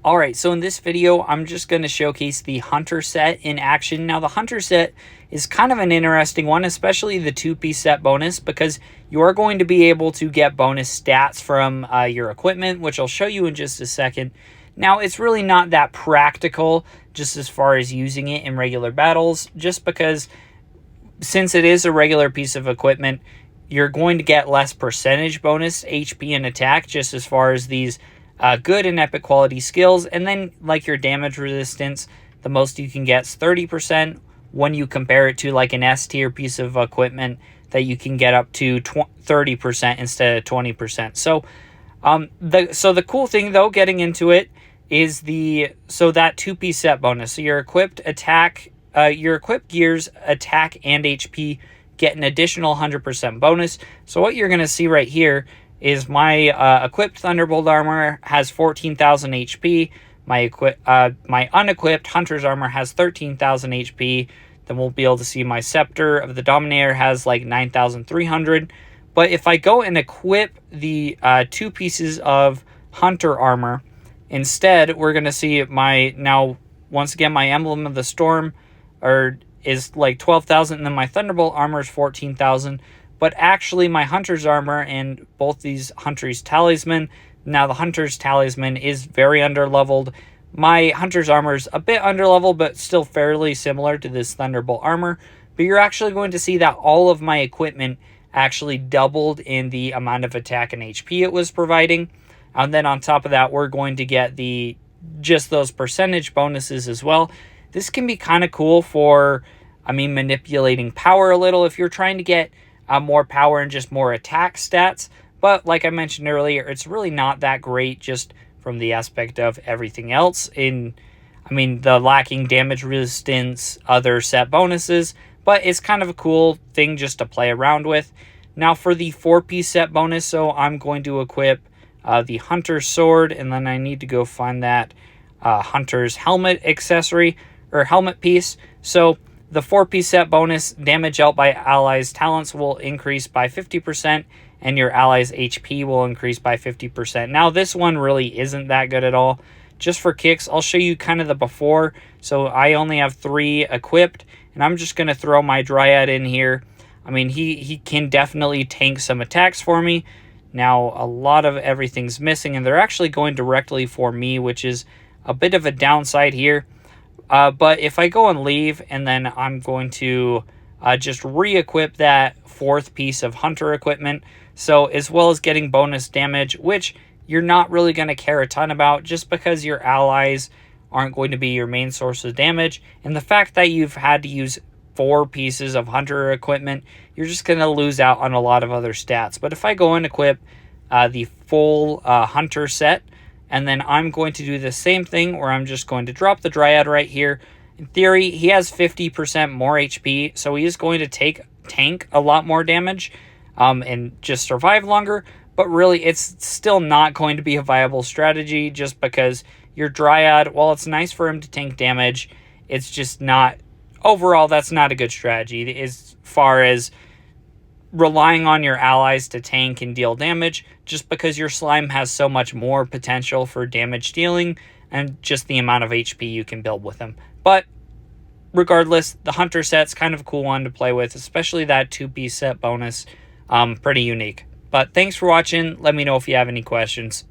Alright, so in this video, I'm just going to showcase the Hunter set in action. Now, the Hunter set is kind of an interesting one, especially the 2-piece set bonus, because you are going to be able to get bonus stats from your equipment, which I'll show you in just a second. Now, it's really not that practical, just as far as using it in regular battles, just because since it is a regular piece of equipment, you're going to get less percentage bonus HP and attack, just as far as these good and epic quality skills. And then like your damage resistance, the most you can get is 30% when you compare it to like an S tier piece of equipment that you can get up to 30% instead of 20%. So the cool thing though, getting into it, is that 2-piece set bonus. So your equipped gears, attack, and HP get an additional 100% bonus. So what you're going to see right here is my equipped Thunderbolt armor has 14,000 HP. My unequipped Hunter's armor has 13,000 HP. Then we'll be able to see my Scepter of the Dominator has like 9,300. But if I go and equip the 2 pieces of Hunter armor, instead we're going to see once again, my Emblem of the Storm is like 12,000, and then my Thunderbolt armor is 14,000. But actually, my Hunter's armor and both these Hunter's Talisman, now the Hunter's Talisman is very underleveled. My Hunter's armor is a bit underleveled, but still fairly similar to this Thunderbolt armor. But you're actually going to see that all of my equipment actually doubled in the amount of attack and HP it was providing. And then on top of that, we're going to get just those percentage bonuses as well. This can be kind of cool for, manipulating power a little if you're trying to get more power and just more attack stats. But like I mentioned earlier, it's really not that great just from the aspect of everything else the lacking damage resistance, other set bonuses, but it's kind of a cool thing just to play around with. Now for the 4-piece set bonus, so I'm going to equip the Hunter's Sword, and then I need to go find that Hunter's helmet accessory or helmet piece. So the 4-piece set bonus, damage dealt by allies' talents will increase by 50%, and your allies' HP will increase by 50%. Now, this one really isn't that good at all. Just for kicks, I'll show you kind of the before. So I only have 3 equipped, and I'm just going to throw my Dryad in here. He can definitely tank some attacks for me. Now, a lot of everything's missing, and they're actually going directly for me, which is a bit of a downside here. But if I go and leave, and then I'm going to just re-equip that 4th piece of Hunter equipment, so as well as getting bonus damage, which you're not really going to care a ton about just because your allies aren't going to be your main source of damage. And the fact that you've had to use 4 pieces of Hunter equipment, you're just going to lose out on a lot of other stats. But if I go and equip the full Hunter set, and then I'm going to do the same thing where I'm just going to drop the Dryad right here. In theory, he has 50% more HP, so he is going to tank a lot more damage and just survive longer. But really, it's still not going to be a viable strategy just because your Dryad, while it's nice for him to tank damage, it's just not... Overall, that's not a good strategy as far as relying on your allies to tank and deal damage, just because your slime has so much more potential for damage dealing and just the amount of HP you can build with them. But regardless, the Hunter set's kind of a cool one to play with, especially that 2-piece set bonus. Pretty unique. But thanks for watching. Let me know if you have any questions.